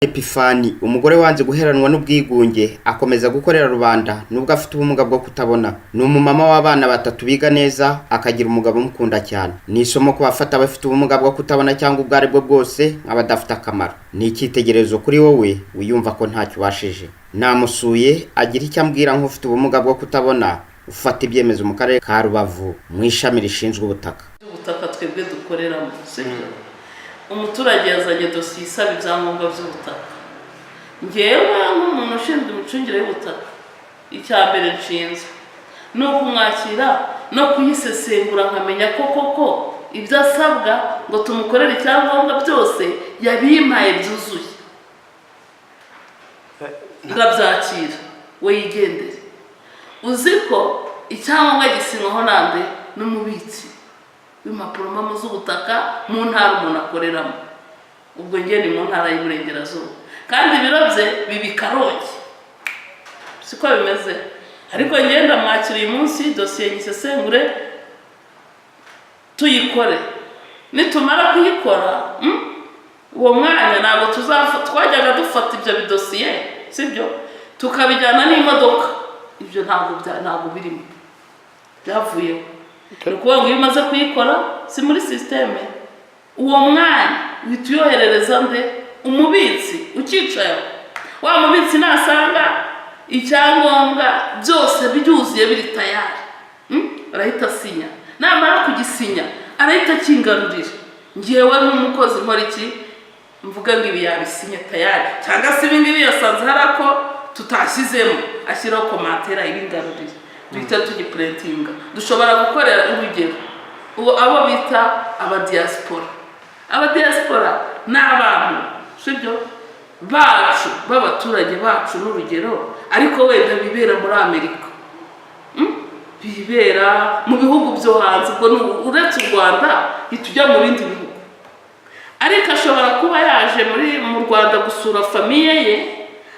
Epifani umugore wanze guheranwa n'ubwigunge akomeza gukorera rubanda nubwo afite ubumuga bwo kutabona. Ni umumama w'abana batatu biga neza akagira umugabo umukunda cyane. Ni isomo ku bafata abafite ubumuga bwo kutabona cyangwa ubwo aribwo bwose nk'abadafite akamaro. Ni icyitegererezo kuri wowe wiyumva ko ntacyo ubashije. Namusuye agira icyo ambwira nk'ufite ubumuga bwo kutabona ufata ibyemezo mu karere ka Rubavu mu ishami rishinzwe ubutaka. Ubutaka twebwe dukoreramo umuturage yazanye dosiye isaba ibyangombwa by'ubutaka. Ngewe nk'umuntu ushinzwe imicungire y'ubutaka, icya mbere nshinzwe ni ukumwakira no kuyisesengura nkamenya ko koko ibyo asabwa ngo tumukorere icyangombwa byose yabimpaye byuzuye. Ndabyakira we yigendere. Uzi ko icyangombwa gisinywaho nande n'umubitsi w'impapuro mpamo z'ubutaka mu ntara umuntu akoreramo. Ubwo njye ni mu ntara y'Iburengerazuba kandi ibiro bye bibi Karongi, siko bimeze. Ariko ngenda mwakira uyu munsi dosiye nyisesengure tuyikore. Nitumara kuyikora uwo mwanya ntabwo twajyaga dufata ibyo bidosiye, sibyo, tukabijyana n'imodoka. Ibyo ntabwo birimo, byavuyeho. Kuko ngo iyo umaze kuyikora si muri systeme, uwo mwanya uhita uyoherereza nde umubitsi ukicaye. Wa mubitsi nasanga icyangombwa byose byuzuye biri tayari, arahita sinya. Namara kugisinya arahita kingarurira. Ngewe nk'umukozi nkora iki? Mvuga ngo ibi yabisinye tayari, cyangwa se ibi ngibi yasanze harako tutashyizemo, ashyiraho komantere ibingarurira. Duhita tugiprintinga. Dushobora gukorera urugero abo bita abadiaspora. Abadiaspora ni abantu, sibyo, bacu b'abaturage bacu n'urugero, ariko wenda bibera muri Amerika, bibera mu bihugu byo hanze, ubwo uretse u Rwanda hitujya mu bindi bihugu. Ariko ashobora kuba yaje mu Rwanda gusura famiye ye,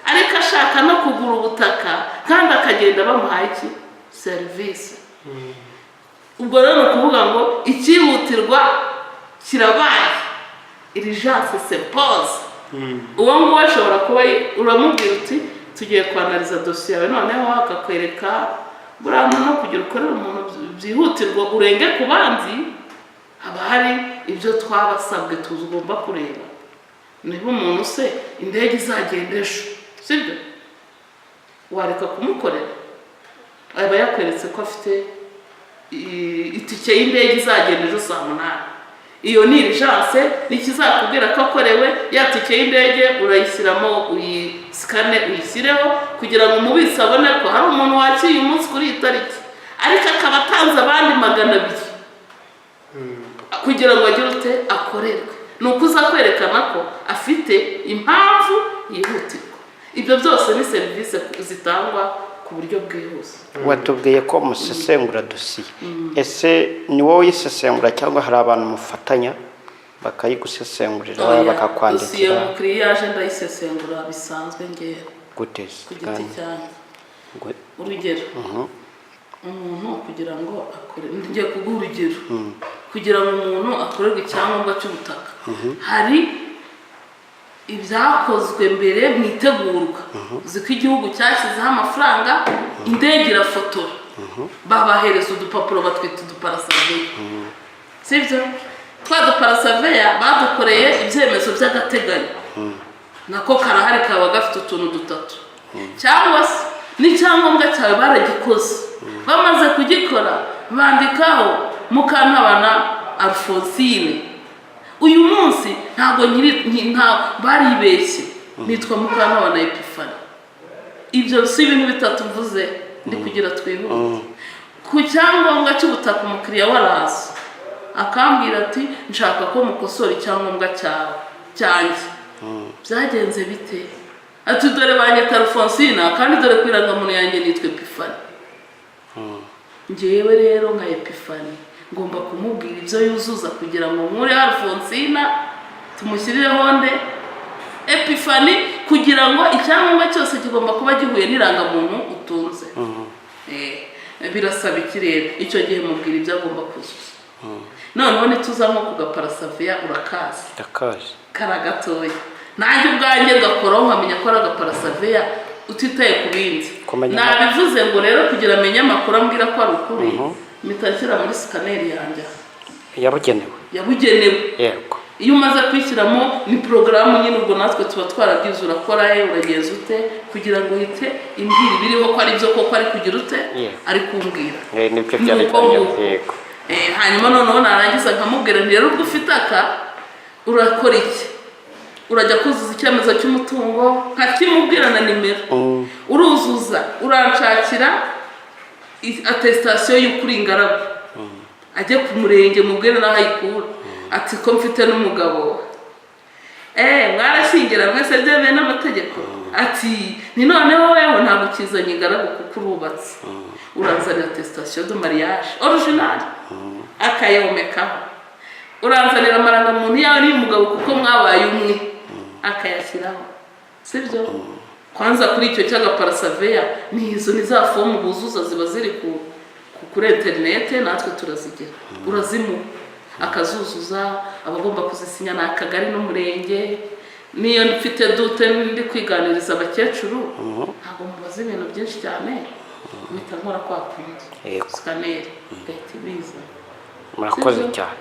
ariko ashaka no kugura ubutaka kandi akagenda bamuhaye iki serivisi. Ubwo rero ni ukuvuga ngo ikihutirwa kirabaye, urgence se pose. Uwo nguwo ashobora kuba uramubwira uti tugiye kwanaliza dosiye yawe, noneho akakwereka buriya no kugira ukorera umuntu byihutirwa urenge ku bandi, haba hari ibyo twabasabwe tugomba kureba. Niba umuntu se indege izagenda ejo, sibyo, wareka kumukorera? Aba yakweretse ko afite itike y'indege izagenda ejo saa 8. Iyo ni urgence, nikizakubwira ko akorewe ya tike y'indege urayishyiramo, uyisikane uyishyireho kugira ngo umubitsi abone ko hari umuntu wakiye umunsi kuri iyi tariki, ariko akaba atanze abandi 200 kugira ngo agire ute akorerwe. Ni ukuza kwerekana ko afite impamvu yihutirwa. Ibyo byose ni serivisi zitangwa ku buryo bwihuse. Watubwiye ko musesengura dosiye. Ese ni wowe uyisesengura cyangwa hari abantu mufatanya bakayigusesengurira bakakwandikira? Dosiye umukiriya yaje ndayisesengura bisanzwe ngewe gute ku giti cyanjye. Urugero umuntu kugira ngo akore, ngiye kuguha urugero, kugira ngo umuntu akorerwe icyangombwa cy'ubutaka, hari ibyakozwe mbere mu itegurwa. Uzi ko igihugu cyashyizeho amafaranga, indege irafotora, babahereza udupapuro batwita uduparasaveya, sibyo? Twa duparasaveya badukoreye ibyemezo by'agateganyo, nako karahari kaba gafite utuntu 3, cyangwa se n'icyangombwa cyawe baragikoze. Bamaze kugikora bandikaho Mukantabana Alphonsine. Uyu munsi ntago baribeshye, nitwa Mukantabana Epifani. Ibyo si ibintu 3 mvuze ndi kugira twihute. Ku cyangombwa cy'ubutaka umukiriya waraza akambwira ati nshaka ko mukosora icyangombwa cyanjye. Byagenze bite? Ati dore banyita Alphonsine kandi dore kwirangamuntu yanjye nitwe Epifani. Ngewe rero nka Epifani ngomba kumubwira ibyo yuzuza kugira ngo muri Alphonsine tumushyirireho nde Epifani, kugira ngo icyangombwa cyose kigomba kuba gihuye n'irangamuntu utunze. Birasaba ikirere, icyo gihe mubwira ibyo agomba kuzuza. Noneho nituza nko ku gaparasaveya urakazi karagatoya, nanjye ubwanjye ngakoraho nkamenya ko ari agaparasaveya utitaye ku bindi. Nabivuze ngo rero kugira amenye amakuru ambwira ko ari ukuri mpita nshyira muri sikaneri yanjye yabugenewe. yego iyo umaze kwishyiramo ni porogaramu nyine, ubwo natwe tuba twarabyize urakora uragenza ute kugira ngo uhite imbwira ibiriho ko ari byo koko ari kugira ute ari kumbwira. nibyo byarajyanye. Yego hanyuma noneho narangiza nkamubwira nti rero ubwo ufite aka urakora iki, urajya kuzuza icyemezo cy'umutungo nkakimubwira na nimero, uruzuza uranshakira atesitasiyo y'ukuri ingaragu, ajye ku murenge mubwire n'aho ayikura, ati ko mfite n'umugabo mwarashyingira mwese byemewe n'amategeko, ati ni noneho weho ntabwo ukizanye ingaragu kuko urubatse, uranzanira atesitasiyo de mariage original akayomekaho, uranzanira amarangamuntu yawe n'umugabo kuko mwabaye umwe akayashyiraho, sibyo? Kwanza kuri icyo cy'agaparasaveya ni izo ni za fomu buzuza ziba ziri kuri interinete, natwe turazigira, urazimuha akazuzuza, abagomba kuzisinya ni akagari n'umurenge. Niyo mfite dute ndi kwiganiriza abakecuru ntabwo mubaza ibintu byinshi cyane, mpita nkora kwa kundi sikaneri gahita ibiza. murakoze cyane.